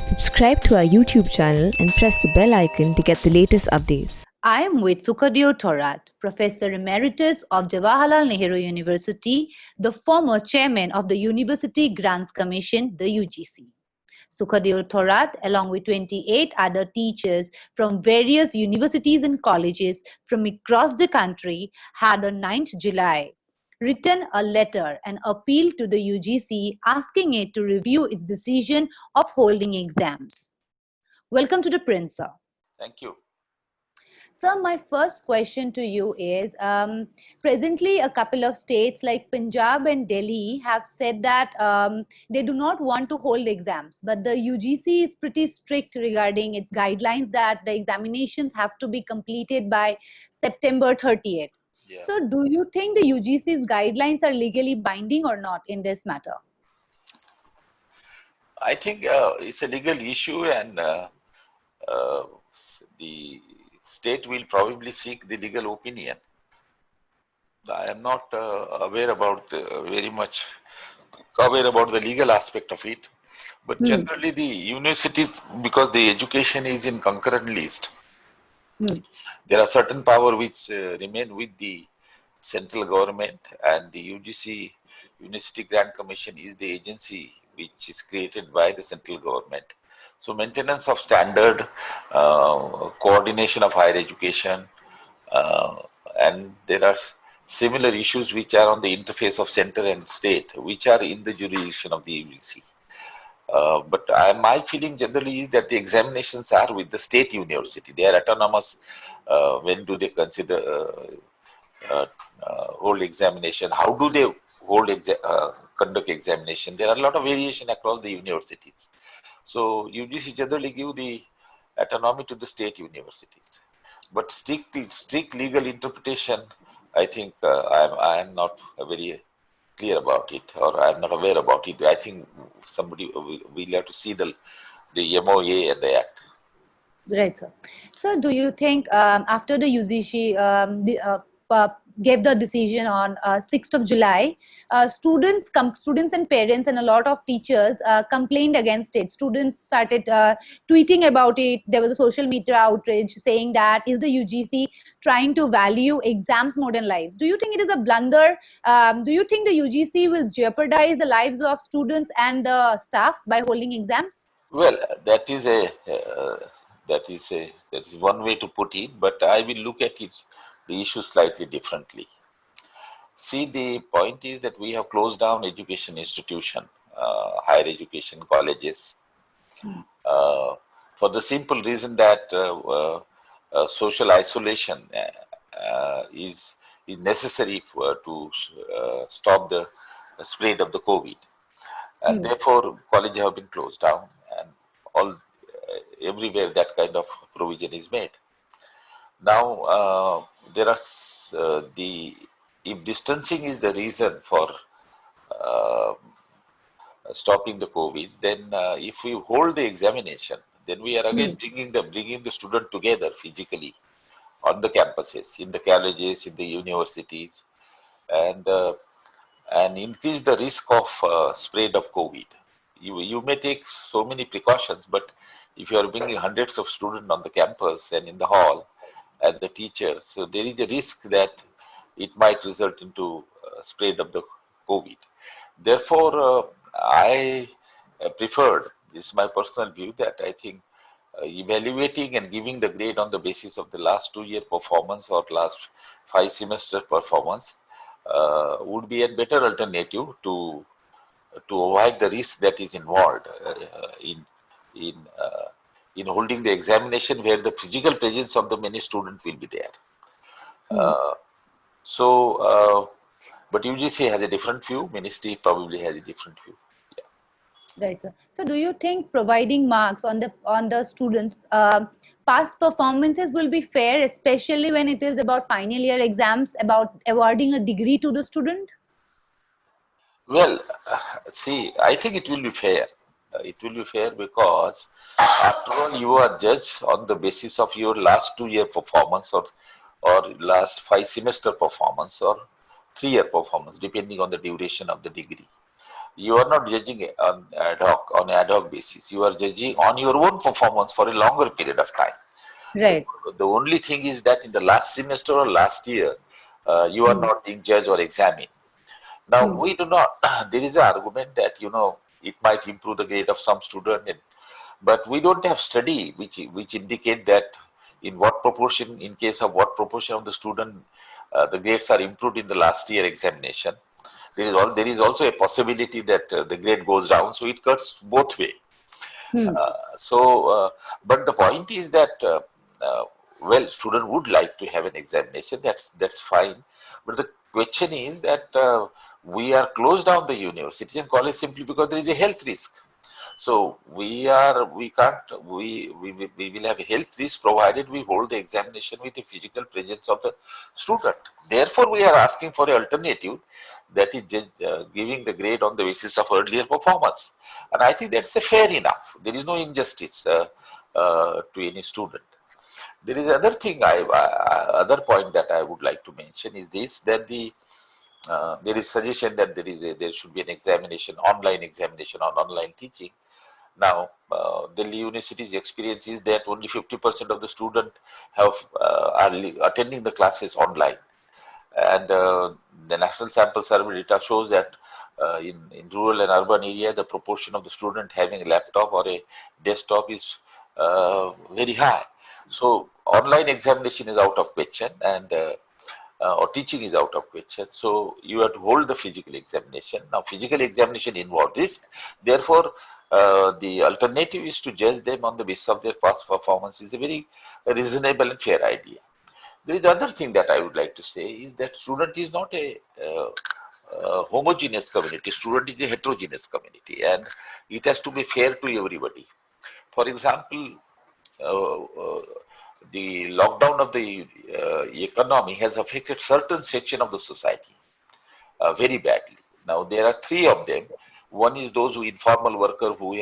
Subscribe to our YouTube channel and press the bell icon to get the latest updates. I am with Sukhadeo Thorat, Professor Emeritus of Jawaharlal Nehru University, the former chairman of the University Grants Commission, the UGC. Sukhadeo Thorat, along with 28 other teachers from various universities and colleges from across the country, had on 9th July written a letter and appeal to the UGC asking it to review its decision of holding exams. Welcome to ThePrint, sir. Thank you. Sir, my first question to you is, presently a couple of states like Punjab and Delhi have said that they do not want to hold exams, but the UGC is pretty strict regarding its guidelines that the examinations have to be completed by September 30th. Yeah. So do you think the UGC's guidelines are legally binding or not in this matter? I think it's a legal issue, and the state will probably seek the legal opinion. I am not aware about very much aware about the legal aspect of it, but generally the universities, because the education is in concurrent list, there are certain power which remain with the central government, and the UGC, University Grant Commission, is the agency which is created by the central government. So maintenance of standard, coordination of higher education, and there are similar issues which are on the interface of center and state, which are in the jurisdiction of the UGC. But my feeling generally is that the examinations are with the state university. They are autonomous. When do they consider hold examination? How do they conduct examination? There are a lot of variation across the universities. So UGC generally give the autonomy to the state universities. But strict legal interpretation, I think I am not very clear about it, or I am not aware about it. I think somebody will have to see the MOA and the Act. Right, sir. So, do you think after the UGC gave the decision on 6th of July, students and parents and a lot of teachers complained against it. Students started tweeting about it. There was a social media outrage saying that is the UGC trying to value exams more than lives? Do you think it is a blunder? Do you think the UGC will jeopardize the lives of students and the staff by holding exams? Well, that is one way to put it, but I will look at the issue slightly differently. See, the point is that we have closed down education institution, higher education colleges, for the simple reason that social isolation is necessary to stop the spread of the COVID, and therefore colleges have been closed down, and everywhere that kind of provision is made. Now there are if distancing is the reason for stopping the COVID, then if we hold the examination, then we are again bringing the student together physically on the campuses, in the colleges, in the universities, and increase the risk of spread of COVID. You may take so many precautions, but if you are bringing hundreds of students on the campus and in the hall and the teachers, so there is a risk that it might result into spread of the COVID. Therefore, I preferred, this is my personal view, that I think evaluating and giving the grade on the basis of the last 2-year performance or last 5 semester performance would be a better alternative to avoid the risk that is involved in holding the examination, where the physical presence of the many students will be there. But UGC has a different view. Ministry probably has a different view. Yeah. Right, sir. So, do you think providing marks on the students' past performances will be fair, especially when it is about final year exams, about awarding a degree to the student? Well, see, I think it will be fair. It will be fair because, after all, you are judged on the basis of your last 2-year performance or last 5 semester performance or 3-year performance, depending on the duration of the degree. You are not judging on ad hoc basis. You are judging on your own performance for a longer period of time. Right. The only thing is that in the last semester or last year, you are not being judged or examined. Now, we do not, there is an argument that, it might improve the grade of some student, but we don't have study which indicate that in what proportion, in case of what proportion of the student, the grades are improved in the last year examination. There is also a possibility that the grade goes down, so it cuts both way. But the point is that, well, student would like to have an examination. That's fine. But the question is that we are closed down the universities and college simply because there is a health risk. So we will have a health risk provided we hold the examination with the physical presence of the student. Therefore, we are asking for an alternative, that is just giving the grade on the basis of earlier performance. And I think that's fair enough. There is no injustice to any student. There is other thing, other point that I would like to mention is this, that there is suggestion that there should be an examination, online examination on online teaching. Now, Delhi University's experience is that only 50% of the students are attending the classes online. And the National Sample Survey data shows that in rural and urban area, the proportion of the student having a laptop or a desktop is very high. So online examination is out of question, and or teaching is out of question. So you have to hold the physical examination. Now, physical examination involves risk. Therefore, the alternative is to judge them on the basis of their past performance is a very reasonable and fair idea. There is another thing that I would like to say is that student is not a homogeneous community. Student is a heterogeneous community, and it has to be fair to everybody. For example, the lockdown of the economy has affected certain section of the society very badly. Now there are three of them. One is those informal worker who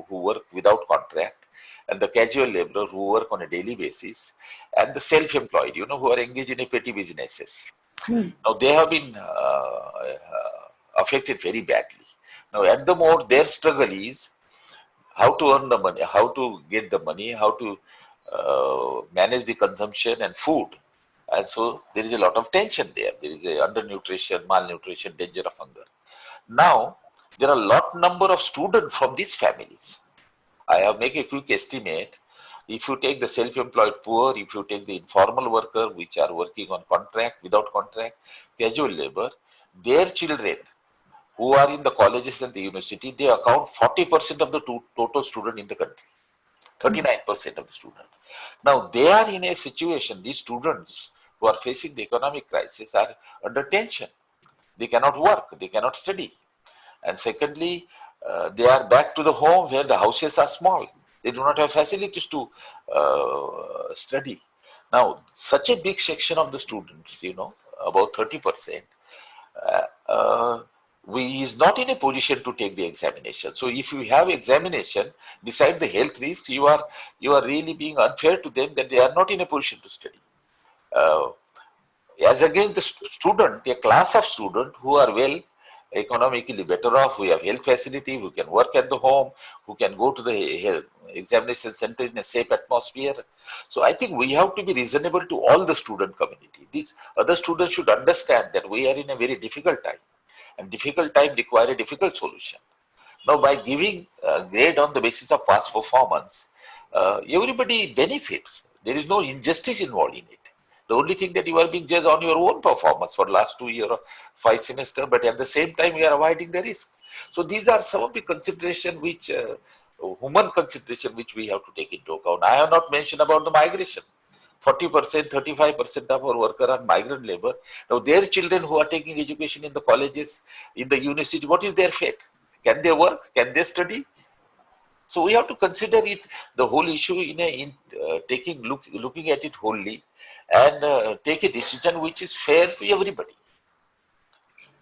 work without contract, and the casual laborer who work on a daily basis, and the self-employed, who are engaged in a petty businesses. Now they have been affected very badly. Now at the more their struggle is how to earn the money, how to get the money, how to manage the consumption and food. And so there is a lot of tension there. There is a undernutrition, malnutrition, danger of hunger. Now, there are a lot number of students from these families. I have made a quick estimate. If you take the self-employed poor, if you take the informal worker, which are working on contract, without contract, casual labor, their children who are in the colleges and the university, they account 40% of the total student in the country. 39% of the students. Now, they are in a situation, these students who are facing the economic crisis are under tension. They cannot work, they cannot study. And secondly, they are back to the home where the houses are small. They do not have facilities to study. Now, such a big section of the students, about 30%, is not in a position to take the examination. So if you have examination, beside the health risk, you are really being unfair to them that they are not in a position to study. As against the student, a class of students who are well economically better off, who have health facility, who can work at the home, who can go to the examination center in a safe atmosphere. So I think we have to be reasonable to all the student community. These other students should understand that we are in a very difficult time, and difficult time require a difficult solution. Now, by giving grade on the basis of past performance, everybody benefits. There is no injustice involved in it. The only thing that you are being judged on your own performance for last 2 years or 5 semesters, but at the same time, you are avoiding the risk. So these are some of the consideration which, human consideration which we have to take into account. I have not mentioned about the migration. 40%, 35% of our workers are migrant labor. Now, their children who are taking education in the colleges, in the university, what is their fate? Can they work? Can they study? So we have to consider it, the whole issue looking at it wholly, and take a decision which is fair to everybody.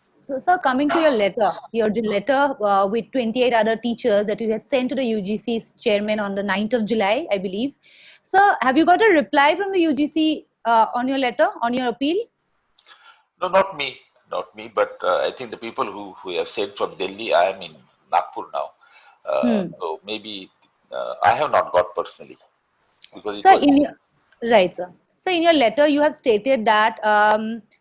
So, sir, coming to your letter with 28 other teachers that you had sent to the UGC's chairman on the 9th of July, I believe. Sir, have you got a reply from the UGC on your letter, on your appeal? No, not me. not me, but I think the people who have said from Delhi. I am in Nagpur now, so maybe I have not got personally because it So was. in your, right, sir. So in your letter, you have stated that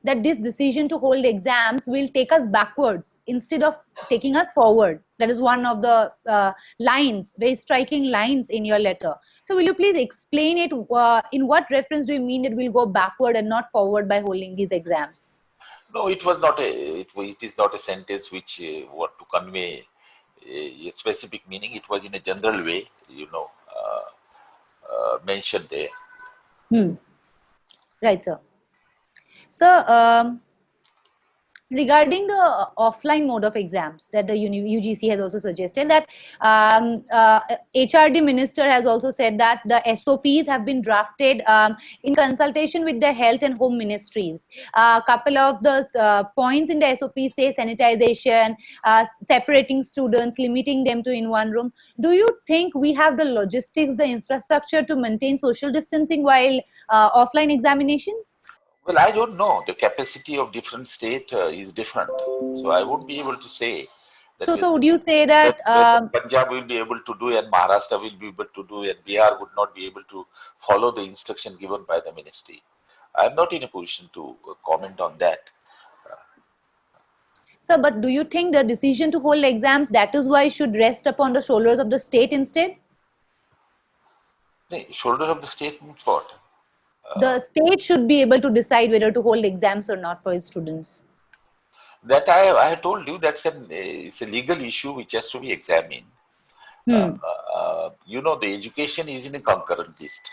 that this decision to hold exams will take us backwards instead of taking us forward. That is one of the lines, very striking lines in your letter. So will you please explain it? In what reference do you mean that we'll go backward and not forward by holding these exams? No, it was not a. It is not a sentence which want to convey a specific meaning. It was in a general way, mentioned there. Hmm. Right, sir. So, regarding the offline mode of exams that the UGC has also suggested that HRD minister has also said that the SOPs have been drafted in consultation with the health and home ministries. A couple of the points in the SOP say sanitization, separating students, limiting them to in one room. Do you think we have the logistics, the infrastructure to maintain social distancing while offline examinations? Well, I don't know. The capacity of different state is different, so I won't be able to say that So would you say that whether Punjab will be able to do and Maharashtra will be able to do and Bihar would not be able to follow the instruction given by the ministry. I'm not in a position to comment on that. so, but do you think the decision to hold exams, that is why, should rest upon the shoulders of the state instead? The shoulder of the state means what? The state should be able to decide whether to hold exams or not for its students. That I have told you that's it's a legal issue which has to be examined. Hmm. The education is in a concurrent list.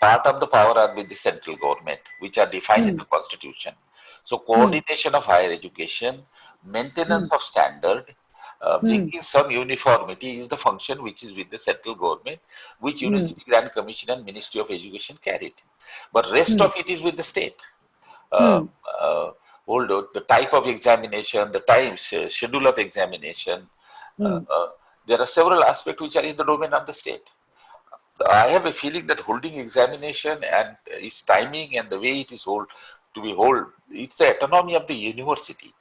Part of the power are with the central government, which are defined in Hmm. the constitution. So Hmm. coordination of higher education, Hmm. maintenance of standard, Hmm. bringing some uniformity is the function which is with the central government, which Hmm. University Grant Commission and Ministry of Education carried. But rest Hmm. of it is with the state. Uh, Hmm. uh, Although the type of examination, the time schedule of examination, uh, Hmm. uh, there are several aspects which are in the domain of the state. I have a feeling that holding examination and its timing and the way it is hold, it's the autonomy of the university.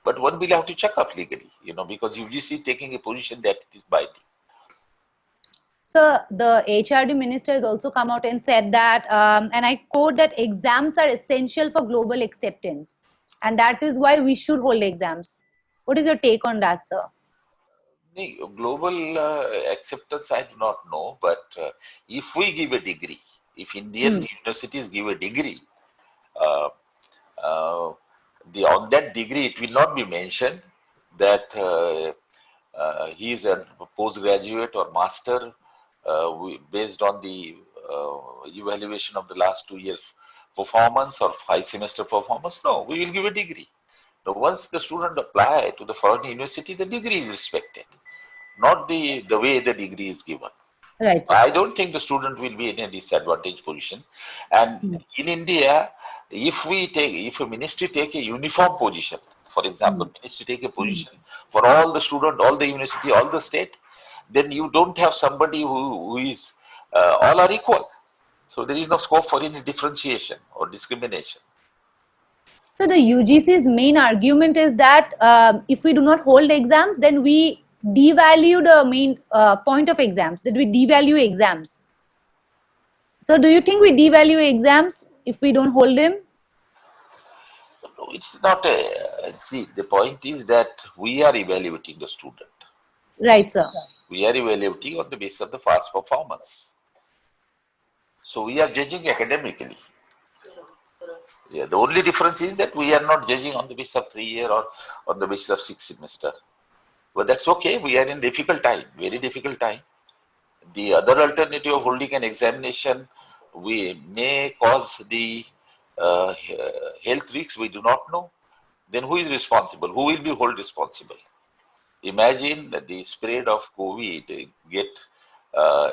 But one will have to check up legally, because UGC taking a position that it is binding. So the HRD minister has also come out and said that, and I quote, that exams are essential for global acceptance, and that is why we should hold exams. What is your take on that, sir? Global acceptance, I do not know, but if we give a degree, if Indian Hmm. universities give a degree, uh, uh, on that degree it will not be mentioned that he is a postgraduate or master based on the evaluation of the last 2 years performance or 5 semester performance. No, we will give a degree. Now, once the student apply to the foreign university, the degree is respected, not the way the degree is given. Right, sir. I don't think the student will be in a disadvantaged position. And Hmm. in India, if a ministry take a uniform position, for Hmm. example, ministry take a position for all the student, all the university, all the state, then you don't have somebody who is all are equal. So there is no scope for any differentiation or discrimination. So the UGC's main argument is that if we do not hold exams, then we devalue the main point of exams, that we devalue exams. So do you think we devalue exams if we don't hold them? No, it's not a, see, the point is that we are evaluating the student. Right, sir. We are evaluating on the basis of the past performance. So we are judging academically. Yeah, the only difference is that we are not judging on the basis of 3 year or on the basis of 6 semester. But that's okay. We are in difficult time, very difficult time. The other alternative of holding an examination, we may cause the health risks. We do not know. Then who is responsible? Who will be held responsible? Imagine that the spread of COVID get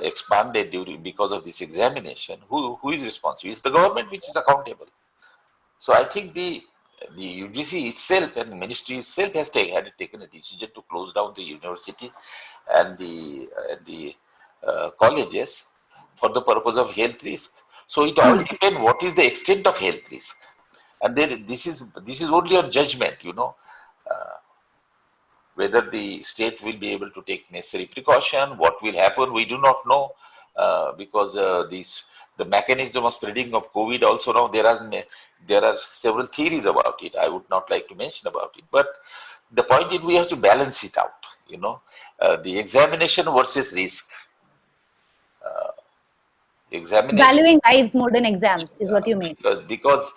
expanded because of this examination. Who is responsible? It's the government which is accountable. So I think the UGC itself and the ministry itself has taken a decision to close down the universities and the colleges for the purpose of health risk. So it all depends what is the extent of health risk. And then this is only on judgment, whether the state will be able to take necessary precaution, what will happen, we do not know, because the mechanism of spreading of COVID also now there are several theories about it. I would not like to mention about it, but the point is we have to balance it out. The examination versus risk. Examination. Valuing lives more than exams is what you mean. Because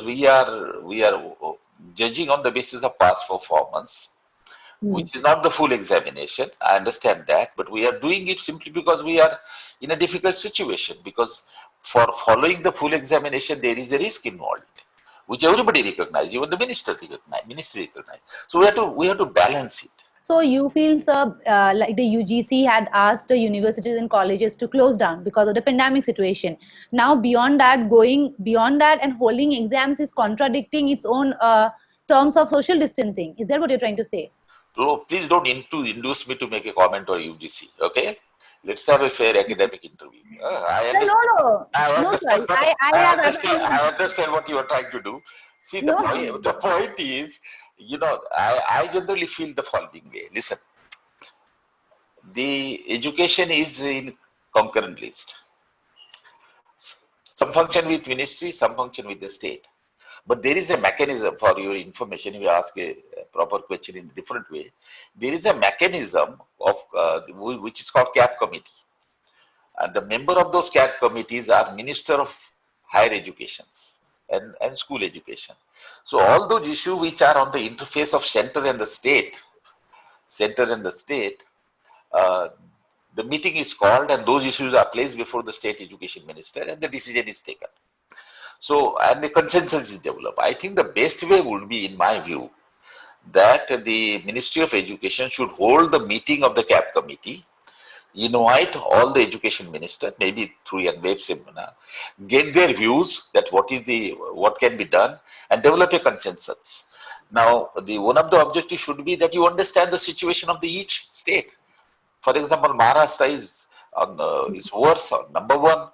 we are judging on the basis of past performance, which is not the full examination. I understand that, but we are doing it simply because we are in a difficult situation, because for following the full examination there is a risk involved, which everybody recognizes, even the ministry recognizes. So we have to balance it. So you feel, sir, like the UGC had asked the universities and colleges to close down because of the pandemic situation. Now, going beyond that and holding exams is contradicting its own terms of social distancing. Is that what you're trying to say? So please don't induce me to make a comment on UGC. Okay, let's have a fair academic interview. I understand. I understand what you are trying to do. See, the point is, I generally feel the following way. Listen, the education is in concurrent list. Some function with ministry, some function with the state. But there is a mechanism, for your information, if you ask a proper question in a different way, there is a mechanism of which is called CAP committee. And the member of those CAP committees are Minister of Higher Educations and School Education. So all those issues which are on the interface of center and the state, the meeting is called and those issues are placed before the state education minister and the decision is taken. So, and the consensus is developed. I think the best way would be, in my view, that the Ministry of Education should hold the meeting of the CAP committee, invite all the education minister, maybe through a web seminar, get their views that what can be done, and develop a consensus. Now, one of the objectives should be that you understand the situation of each state. For example, Maharashtra is worse. Number one,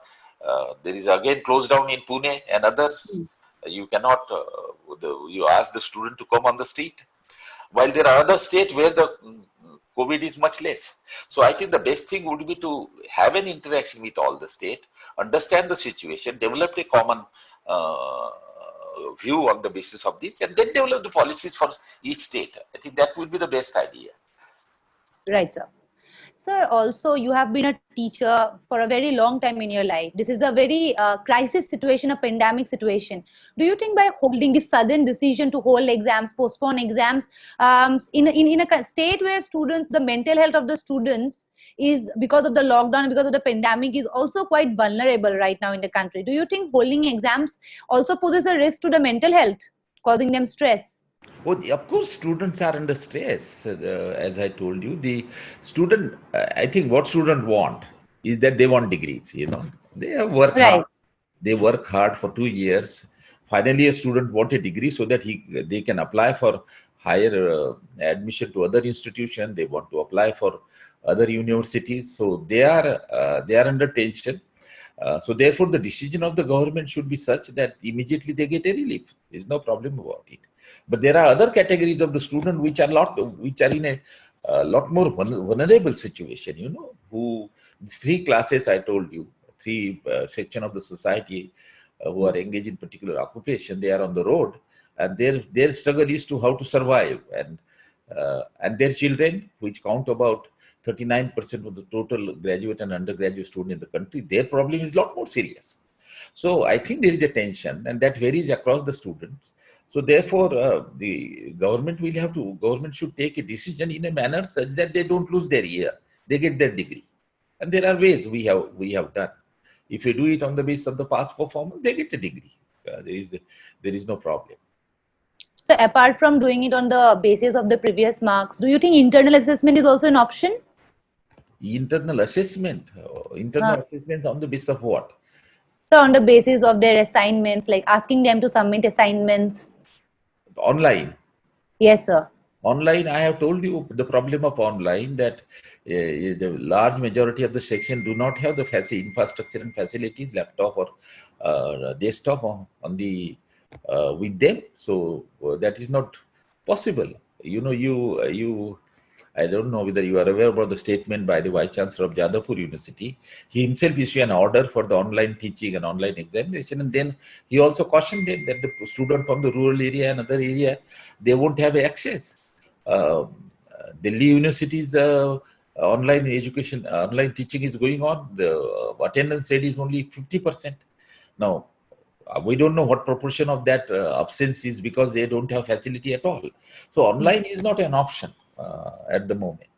there is again closed down in Pune and others. You cannot, you ask the student to come on the street. While there are other states where the COVID is much less. So I think the best thing would be to have an interaction with all the states, understand the situation, develop a common view on the basis of this, and then develop the policies for each state. I think that would be the best idea. Right, sir. Sir, also you have been a teacher for a very long time in your life. This is a very crisis situation, a pandemic situation. Do you think by holding this sudden decision to hold exams, postpone exams, in a state where the mental health of the students is, because of the lockdown, because of the pandemic, is also quite vulnerable right now in the country? Do you think holding exams also poses a risk to the mental health, causing them stress? Well, of course, students are under stress. As I told you, the student, I think what students want is that they want degrees, They have worked hard. They work hard for 2 years. Finally, a student wants a degree so that they can apply for higher admission to other institutions. They want to apply for other universities. So they are under tension. So therefore, the decision of the government should be such that immediately they get a relief. There is no problem about it. But there are other categories of the student which are in a lot more vulnerable situation. Who 3 classes I told you, 3 section of the society who are engaged in particular occupation. They are on the road, and their struggle is to how to survive, and their children, which count about 39% of the total graduate and undergraduate student in the country, their problem is a lot more serious. So I think there is a tension, and that varies across the students. So therefore, the government should take a decision in a manner such that they don't lose their year, they get their degree. And there are ways we have done. If you do it on the basis of the past performance, they get a degree. There is no problem. So apart from doing it on the basis of the previous marks, do you think internal assessment is also an option? Internal assessment? Internal assessment on the basis of what? So on the basis of their assignments, like asking them to submit assignments. Online? Yes, sir. Online, I have told you the problem of online, that the large majority of the section do not have the infrastructure and facilities, laptop or desktop on the with them. So that is not possible. You know, you I don't know whether you are aware about the statement by the Vice Chancellor of Jadavpur University. He himself issued an order for the online teaching and online examination, and then he also cautioned it that the student from the rural area and other area, they won't have access. Delhi University's online education, online teaching is going on. The attendance rate is only 50%. Now, we don't know what proportion of that absence is because they don't have facility at all. So online is not an option at the moment.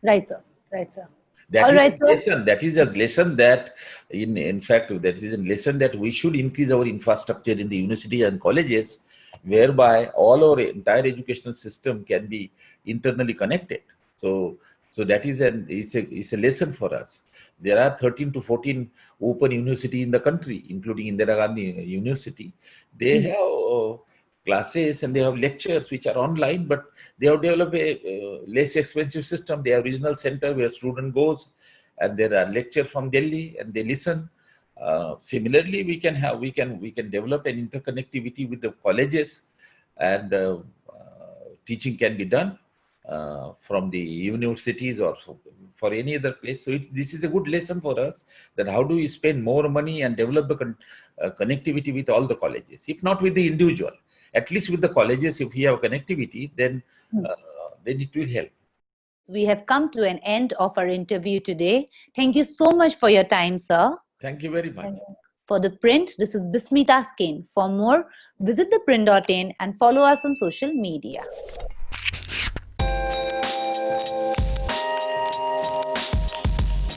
Right, sir. Right, sir. That All is right, a sir. lesson. That is a lesson that, in fact, that is a lesson that we should increase our infrastructure in the university and colleges, whereby all our entire educational system can be internally connected. So that is it's a lesson for us. There are 13 to 14 open university in the country, including Indira Gandhi University. They have classes and they have lectures which are online, but they have developed a less expensive system. They have regional center where student goes, and there are lectures from Delhi, and they listen. Similarly, we can develop an interconnectivity with the colleges, and teaching can be done from the universities or for any other place. So this is a good lesson for us, that how do we spend more money and develop the connectivity with all the colleges, if not with the individual, at least with the colleges. If we have connectivity, then it will help. We have come to an end of our interview today. Thank you so much for your time, sir. Thank you very much. For The Print, this is Bismee Taskin. For more, visit theprint.in and follow us on social media.